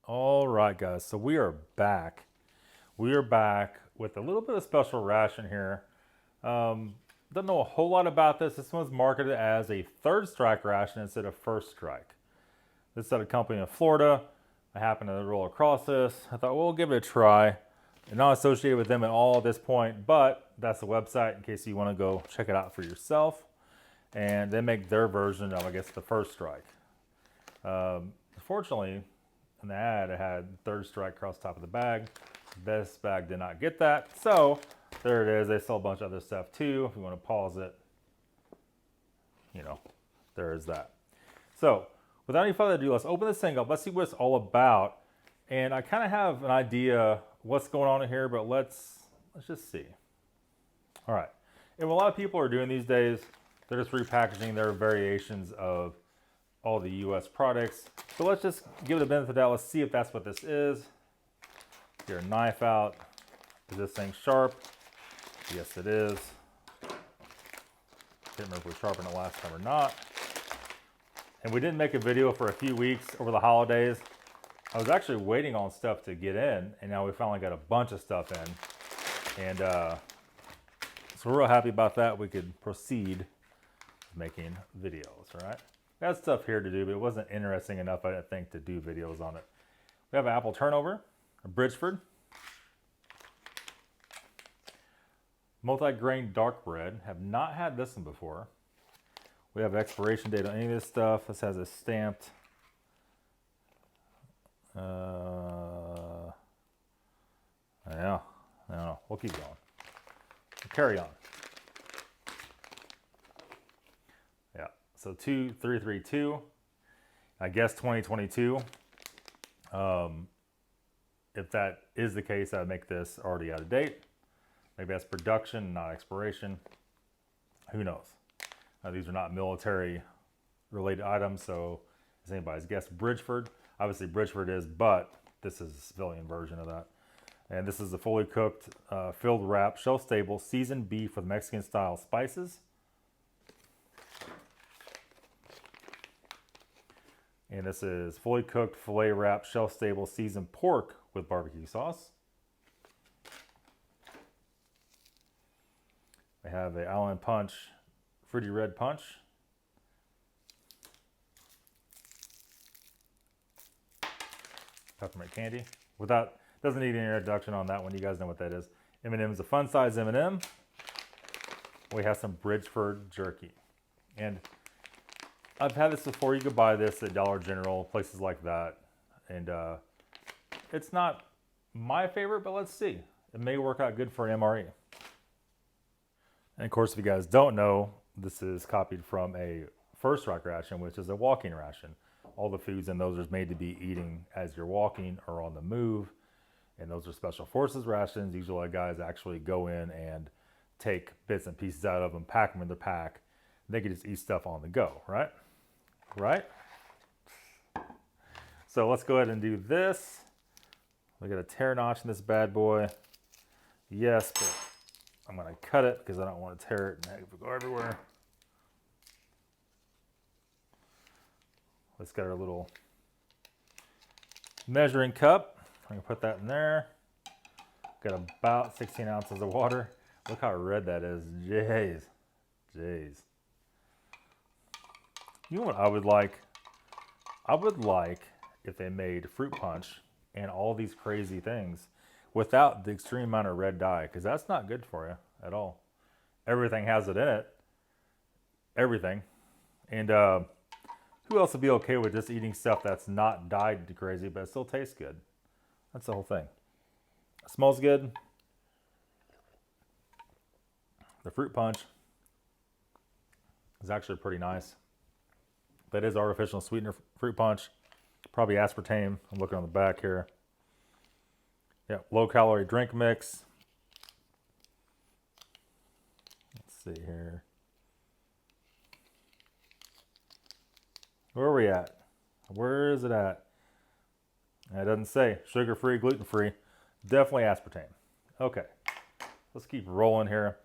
All right, guys. So we are back. We are back with a little bit of special ration here. Don't know a whole lot about this. This one's marketed as a third strike ration instead of first strike. This is at a company in Florida. I happened to roll across this. I thought, well, we'll give it a try. I'm not associated with them at all at this point, but that's the website in case you want to go check it out for yourself. And they make their version of, I guess, the first strike. Unfortunately, in the ad, it had third strike across the top of the bag. This bag did not get that. So there it is. They sell a bunch of other stuff too. If you want to pause it, there is that. So without any further ado, let's open this thing up. Let's see what it's all about. And I kind of have an idea what's going on in here, but let's just see. All right. And what a lot of people are doing these days, they're just repackaging their variations of all the U.S. products. So let's just give it a benefit of the doubt. Let's see if that's what this is. Get your knife out. Is this thing sharp? Yes, it is. Can't remember if we sharpened it last time or not. And we didn't make a video for a few weeks over the holidays. I was actually waiting on stuff to get in, and now we finally got a bunch of stuff in. And so we're real happy about that. We could proceed making videos, all right? We had stuff here to do, but it wasn't interesting enough, I didn't think, to do videos on it. We have an apple turnover, a Bridgeford, multi-grain dark bread. Have not had this one before. We have expiration date on any of this stuff. This has a stamped yeah, I don't know. We'll keep going. We'll carry on. Yeah, so 2332. I guess 2022. If that is the case, I would make this already out of date. Maybe that's production, not expiration. Who knows? These are not military related items, so it's anybody's guess. Bridgeford, obviously Bridgeford is, but this is a civilian version of that. And this is a fully cooked, filled wrap, shelf stable, seasoned beef with Mexican style spices. And this is fully cooked, filet wrap, shelf stable, seasoned pork with barbecue sauce. We have a Allen Punch Fruity Red Punch. Peppermint candy. Doesn't need any introduction on that one. You guys know what that is. M&M is a fun size M&M. We have some Bridgeford jerky. And I've had this before. You could buy this at Dollar General, places like that. And it's not my favorite, but let's see. It may work out good for an MRE. And of course, if you guys don't know, this is copied from a first strike ration, which is a walking ration. All the foods in those are made to be eating as you're walking or on the move. And those are special forces rations. Usually guys actually go in and take bits and pieces out of them, pack them in their pack. They can just eat stuff on the go, right? Right? So let's go ahead and do this. We got a tear notch in this bad boy. Yes, but I'm gonna cut it because I don't want to tear it and have it go everywhere. Let's get our little measuring cup. I'm gonna put that in there. Got about 16 ounces of water. Look how red that is. Jeez. Jeez. You know what I would like? I would like if they made fruit punch and all these crazy things without the extreme amount of red dye, because that's not good for you at all. Everything has it in it. Everything. And who else would be okay with just eating stuff that's not dyed to crazy, but it still tastes good? That's the whole thing. It smells good. The fruit punch is actually pretty nice. That is artificial sweetener fruit punch. Probably aspartame. I'm looking on the back here. Yeah, low calorie drink mix. Let's see here. Where are we at? Where is it at? It doesn't say. Sugar-free, gluten-free. Definitely aspartame. Okay. Let's keep rolling here.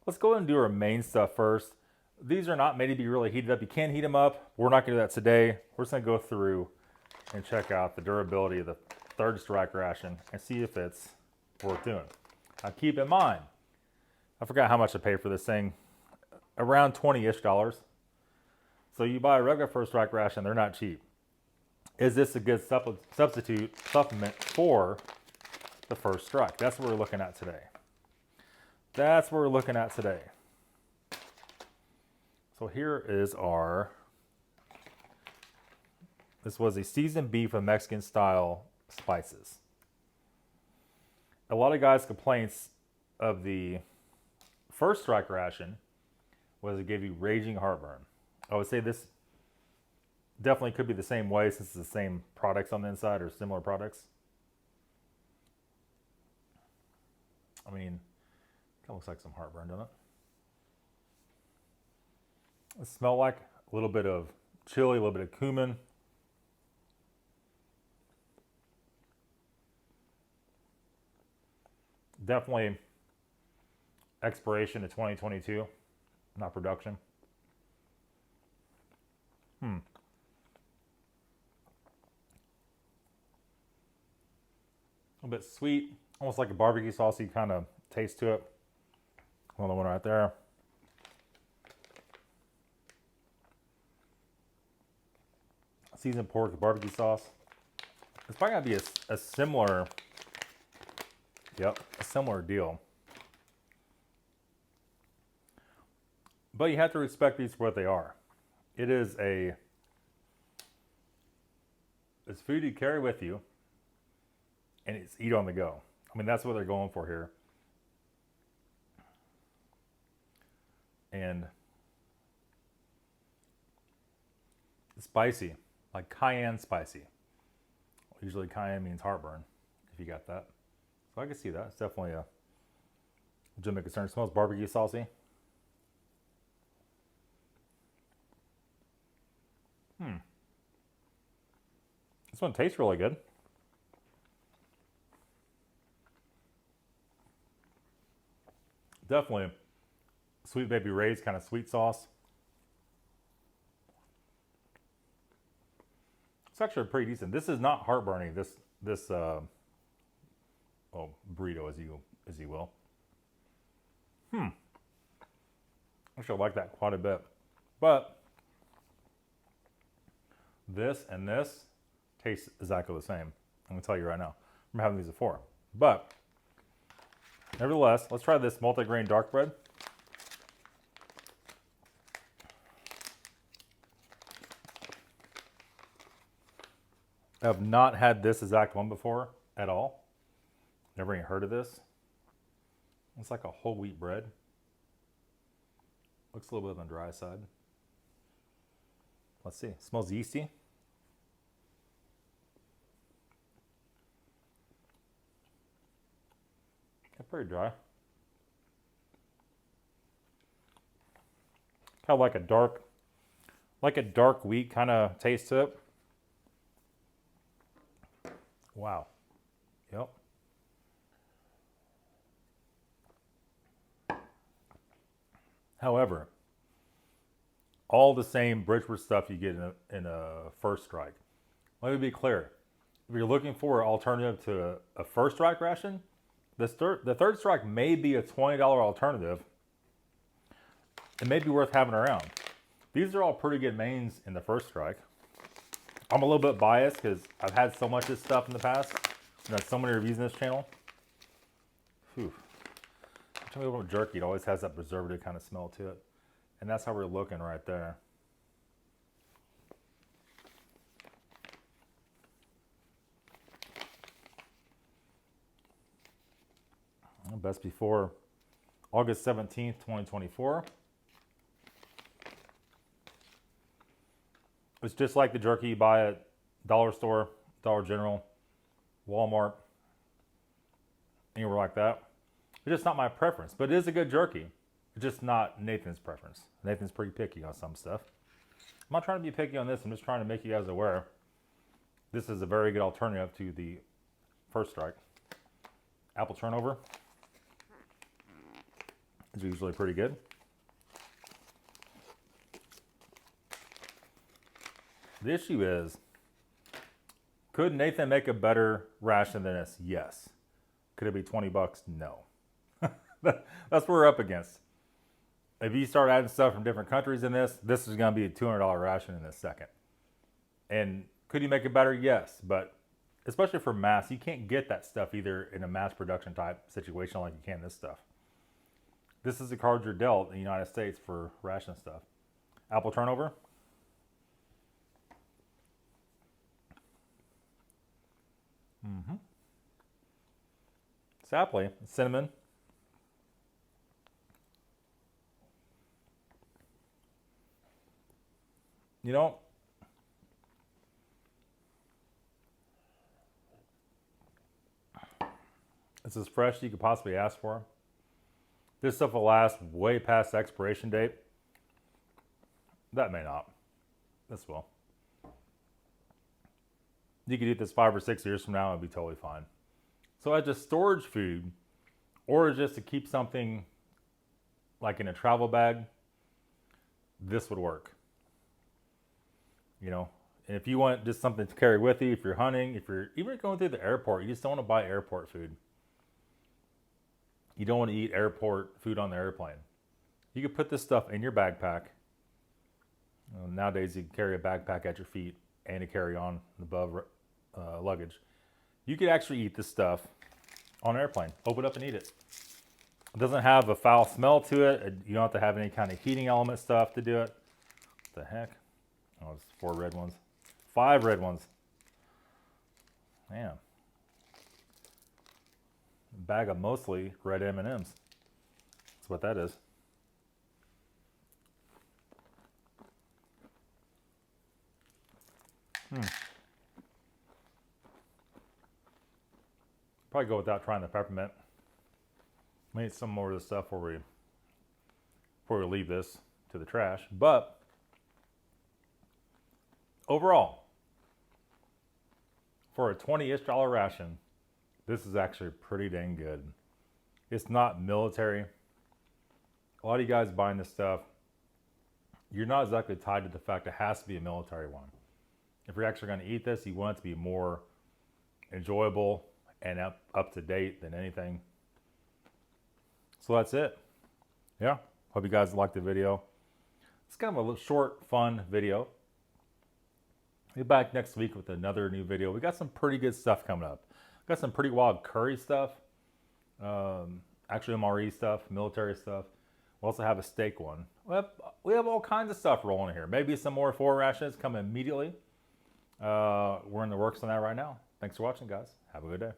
Let's go ahead and do our main stuff first. These are not made to be really heated up. You can heat them up. We're not going to do that today. We're just going to go through and check out the durability of the third strike ration and see if it's worth doing. Now keep in mind, I forgot how much I paid for this thing, around $20-ish. So you buy a regular first strike ration, they're not cheap. Is this a good supplement for the first strike? That's what we're looking at today. That's what we're looking at today. So here is our, this was a seasoned beef with Mexican style spices. A lot of guys' complaints of the first strike ration was it gave you raging heartburn. I would say this definitely could be the same way since it's the same products on the inside or similar products. I mean, kind of looks like some heartburn, doesn't it? It smells like a little bit of chili, a little bit of cumin. Definitely expiration to 2022, not production. A little bit sweet, almost like a barbecue saucy kind of taste to it. Another one right there. Seasoned pork with barbecue sauce. It's probably gonna be a similar, a similar deal. But you have to respect these for what they are. It is it's food you carry with you, and it's eat on the go. I mean, that's what they're going for here. And it's spicy, like cayenne spicy. Usually cayenne means heartburn, if you got that. So I can see that. It's definitely a legitimate concern. It smells barbecue saucy. This one tastes really good. Definitely Sweet Baby Ray's kind of sweet sauce. It's actually pretty decent. This is not heartburning. This burrito, as you will. Actually, I like that quite a bit. But this and this taste exactly the same. I'm gonna tell you right now. I'm having these before. But nevertheless, let's try this multigrain dark bread. I have not had this exact one before at all. Never even heard of this. It's like a whole wheat bread. Looks a little bit on the dry side. Let's see. It smells yeasty. It's pretty dry. Kind of like a dark wheat kind of taste to it. Wow. Yep. However, all the same Bridgeford stuff you get in a first strike. Let me be clear. If you're looking for an alternative to a first strike ration, the third strike may be a $20 alternative. It may be worth having around. These are all pretty good mains in the first strike. I'm a little bit biased because I've had so much of this stuff in the past. I've done so many reviews on this channel. Whew. Tell me about jerky. It always has that preservative kind of smell to it. And that's how we're looking right there. Best before August 17th, 2024. It's just like the jerky you buy at Dollar Store, Dollar General, Walmart, anywhere like that. It's just not my preference, but it is a good jerky. It's just not Nathan's preference. Nathan's pretty picky on some stuff. I'm not trying to be picky on this. I'm just trying to make you guys aware. This is a very good alternative to the first strike. Apple turnover is usually pretty good. The issue is Could Nathan make a better ration than this? Yes. Could it be 20 bucks? No. That's what we're up against. If you start adding stuff from different countries in this is going to be a $200 ration in a second. And could you make it better? Yes. But especially for mass, you can't get that stuff either in a mass production type situation like you can this stuff. This is the cards you're dealt in the United States for ration stuff. Apple turnover. Sapling, cinnamon. You know, it's as fresh as you could possibly ask for. This stuff will last way past the expiration date. That may not. This will. You could eat this 5 or 6 years from now and it'd be totally fine. So as just storage food, or just to keep something like in a travel bag, this would work. You know, and if you want just something to carry with you, if you're hunting, if you're even going through the airport, you just don't want to buy airport food. You don't want to eat airport food on the airplane. You could put this stuff in your backpack. Nowadays, you can carry a backpack at your feet and a carry-on above luggage. You could actually eat this stuff on an airplane. Open it up and eat it. It doesn't have a foul smell to it. You don't have to have any kind of heating element stuff to do it. What the heck? Oh, it's 4 red ones. 5 red ones. Man. A bag of mostly red M&Ms. That's what that is. Probably go without trying the peppermint. May eat some more of this stuff before we leave this to the trash. But overall, for a $20-ish ration, this is actually pretty dang good. It's not military. A lot of you guys buying this stuff, you're not exactly tied to the fact it has to be a military one. If you're actually going to eat this, you want it to be more enjoyable and up to date than anything. So that's it. Yeah, hope you guys liked the video. It's kind of a little short, fun video. We'll be back next week with another new video. We got some pretty good stuff coming up. Got some pretty wild curry stuff. Actually MRE stuff, military stuff. We also have a steak one. We have all kinds of stuff rolling here. Maybe some more 4 rations come immediately. We're in the works on that right now. Thanks for watching, guys. Have a good day.